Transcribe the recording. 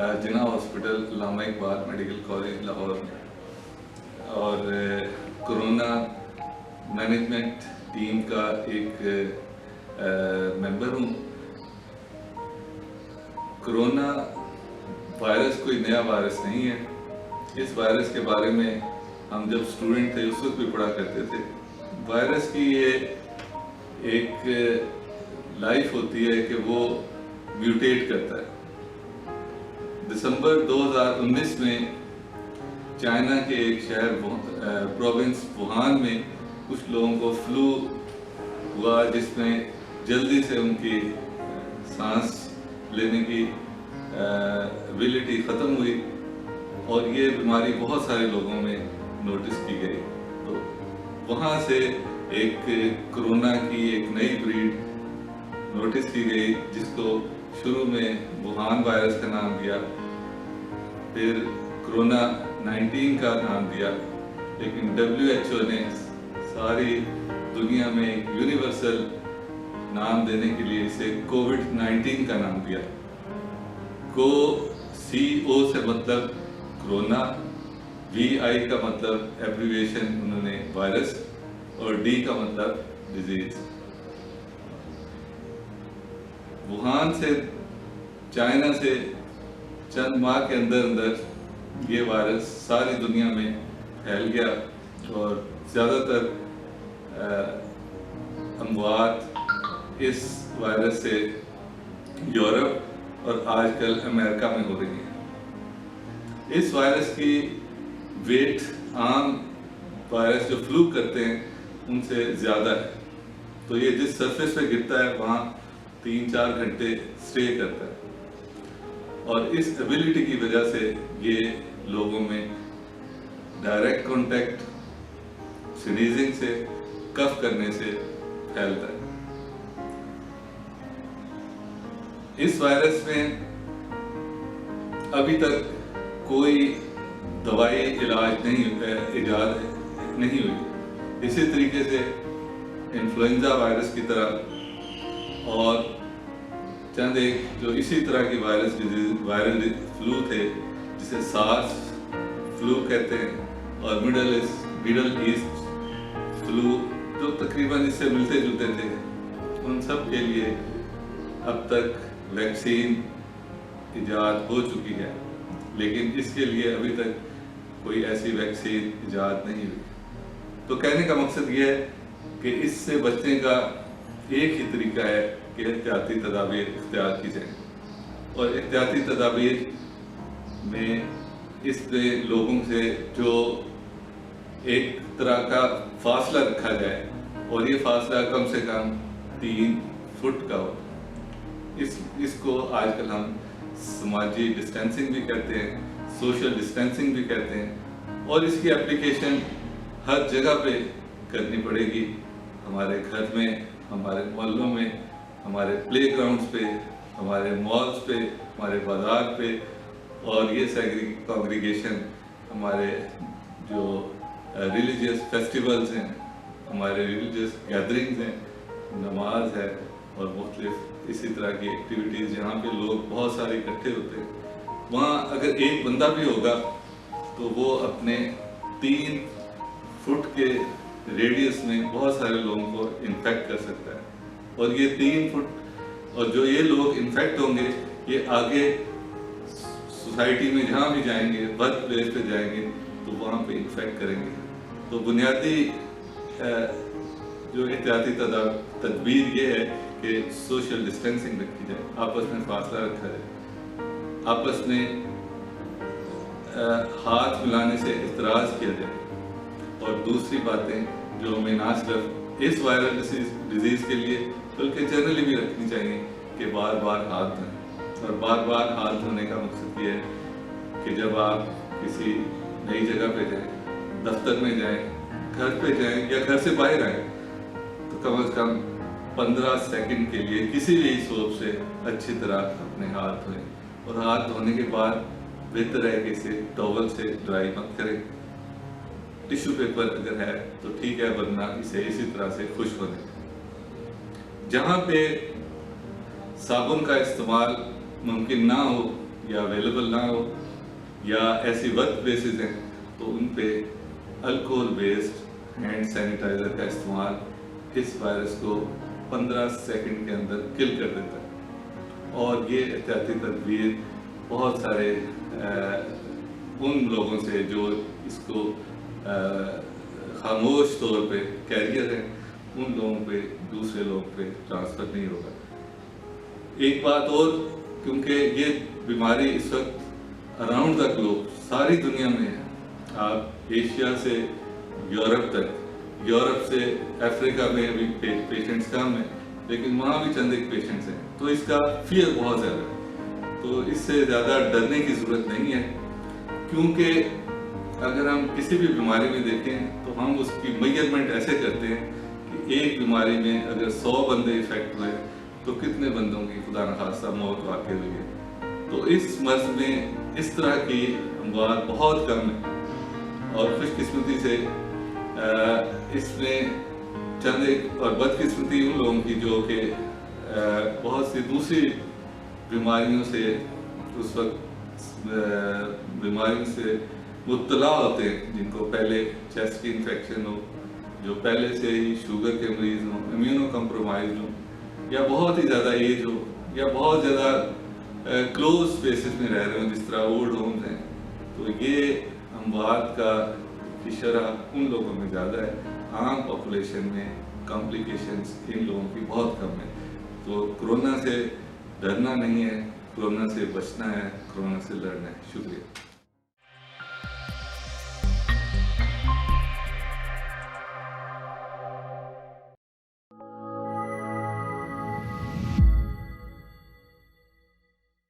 जिन्ना hospital, अल्लामा Iqbal medical college Lahore में, और corona management team का एक मेंबर हूँ। कोरोना वायरस कोई नया वायरस नहीं है। इस वायरस के बारे में हम जब स्टूडेंट थे उस वक्त भी पढ़ा करते थे। वायरस की ये एक लाइफ होती है कि वो म्यूटेट करता है। दिसंबर 2019 में चाइना के एक शहर प्रोविंस वुहान में कुछ लोगों को फ्लू हुआ, जिसमें जल्दी से उनकी सांस लेने की एबिलिटी ख़त्म हुई और ये बीमारी बहुत सारे लोगों में नोटिस की गई। तो वहाँ से एक कोरोना की एक नई ब्रीड नोटिस की गई, जिसको शुरू में वुहान वायरस का नाम दिया, फिर कोरोना 19 का नाम दिया, लेकिन WHO ने सारी दुनिया में एक यूनिवर्सल नाम देने के लिए इसे कोविड-19 का नाम दिया। CO से मतलब कोरोना, VI का मतलब एब्रीविएशन उन्होंने वायरस, और D का मतलब डिजीज। वुहान से, चाइना से चंद माह के अंदर अंदर ये वायरस सारी दुनिया में फैल गया और ज़्यादातर अमवात इस वायरस से यूरोप और आजकल अमेरिका में हो रही है। इस वायरस की वेट आम वायरस जो फ्लू करते हैं उनसे ज़्यादा है, तो ये जिस सरफेस पे गिरता है वहाँ 3-4 घंटे स्टे करता है, और इस एबिलिटी की वजह से ये लोगों में डायरेक्ट कांटेक्ट, स्नीजिंग से, कफ करने से फैलता है। इस वायरस में अभी तक कोई दवाई इलाज इजाद नहीं हुई। इसी तरीके से इन्फ्लुएंजा वायरस की तरह और चंद एक जो इसी तरह की वायरल फ्लू थे, जिसे सार्स फ्लू कहते हैं, और मिडल ईस्ट फ्लू जो तकरीबन इससे मिलते जुलते थे, उन सब के लिए अब तक वैक्सीन इजाद हो चुकी है, लेकिन इसके लिए अभी तक कोई ऐसी वैक्सीन इजाद नहीं हुई। तो कहने का मकसद ये है कि इससे बचने का एक ही तरीका है कि एहतियाती तदाबीर इख्तियार की जाए, और एहतियाती तदाबीर में इसमें लोगों से जो एक तरह का फासला रखा जाए, और ये फासला कम से कम 3 फुट का हो। इसको आजकल हम समाजी डिस्टेंसिंग भी कहते हैं, सोशल डिस्टेंसिंग भी कहते हैं, और इसकी एप्लीकेशन हर जगह पे करनी पड़ेगी। हमारे घर में, हमारे मोहल्लों में, हमारे प्ले ग्राउंड्स पे, हमारे मॉल्स पे, हमारे बाजार पे, और ये कॉन्ग्रीगेशन हमारे जो रिलीजियस फेस्टिवल्स हैं, हमारे रिलीजियस गैदरिंग्स हैं, नमाज है और मुख्तलिफ इसी तरह की एक्टिविटीज़ जहाँ पे लोग बहुत सारे इकट्ठे होते हैं, वहाँ अगर एक बंदा भी होगा तो वो अपने 3 फुट के रेडियस में बहुत सारे लोगों को इन्फेक्ट कर सकता है। और ये 3 फुट, और जो ये लोग इन्फेक्ट होंगे ये आगे सोसाइटी में जहाँ भी जाएंगे, वर्क प्लेस पे जाएंगे, तो वहाँ पे इन्फेक्ट करेंगे। तो बुनियादी जो एहतियाती तदबीर ये है कि सोशल डिस्टेंसिंग रखी जाए, आपस में फासला रखा जाए, आपस में हाथ मिलाने से इतराज़ किया जाए, और दूसरी बातें जो हमें ना सिर्फ इस वायरल डिजीज़ के लिए बल्कि जनरली भी रखनी चाहिए कि बार बार हाथ धोएं। और बार बार हाथ धोने का मकसद ये है कि जब आप किसी नई जगह पे जाएं, दफ्तर में जाएं, घर पे जाएं या घर से बाहर आएं, तो कम से कम 15 सेकंड के लिए किसी भी सोप से अच्छी तरह अपने हाथ धोएं, और हाथ धोने के बाद बेहतर है कि इसे टॉवल से ड्राई मत करें। टिश्यू पेपर अगर है तो ठीक है, वरना इसे इसी तरह से खुश्क होने दें। जहाँ पे साबुन का इस्तेमाल मुमकिन ना हो یا اویلیبل نہ ہو یا ایسی ورک پلیسز ہیں تو ان پہ الکوہول بیسڈ ہینڈ سینیٹائزر کا استعمال اس وائرس کو 15 سیکنڈ کے اندر کل کر دیتا ہے. اور یہ احتیاطی تدبیر بہت سارے ان لوگوں سے جو اس کو خاموش طور پہ کیریئر ہیں ان لوگوں پہ دوسرے لوگوں پہ ٹرانسفر نہیں ہوگا. ایک بات اور، کیونکہ یہ بیماری اس وقت اراؤنڈ دا گلوب ساری دنیا میں ہے، آپ ایشیا سے یورپ تک، یورپ سے افریقہ میں بھی پیشنٹس کم ہیں لیکن وہاں بھی چند ایک پیشنٹس ہیں، تو اس کا فیئر بہت زیادہ ہے. تو اس سے زیادہ ڈرنے کی ضرورت نہیں ہے، کیونکہ اگر ہم کسی بھی بیماری میں دیکھیں تو ہم اس کی میجرمنٹ ایسے کرتے ہیں کہ ایک بیماری میں اگر 100 بندے افیکٹ ہوئے تو کتنے بندوں کی خدا نخواستہ موت واقع ہوئی ہے. تو اس مرض میں اس طرح کی اموات بہت کم ہیں، اور خوش قسمتی سے اس میں چند ایک اور بدقسمتی ان لوگوں کی جو کہ بہت سی دوسری بیماریوں سے اس وقت بیماریوں سے مبتلا ہوتے ہیں، جن کو پہلے چیسٹ کی انفیکشن ہو، جو پہلے سے ہی شوگر کے مریض ہوں، امیونو کمپرومائز ہوں، یا بہت ہی زیادہ ایج ہو، یا بہت زیادہ کلوز اسپیسز میں رہ رہے ہوں جس طرح اولڈ ہومز ہیں. تو یہ اموات کی شرح ان لوگوں میں زیادہ ہے. عام پاپولیشن میں کمپلیکیشنز ان لوگوں کی بہت کم ہے. تو کرونا سے ڈرنا نہیں ہے، کرونا سے بچنا ہے، کرونا سے لڑنا ہے. شکریہ.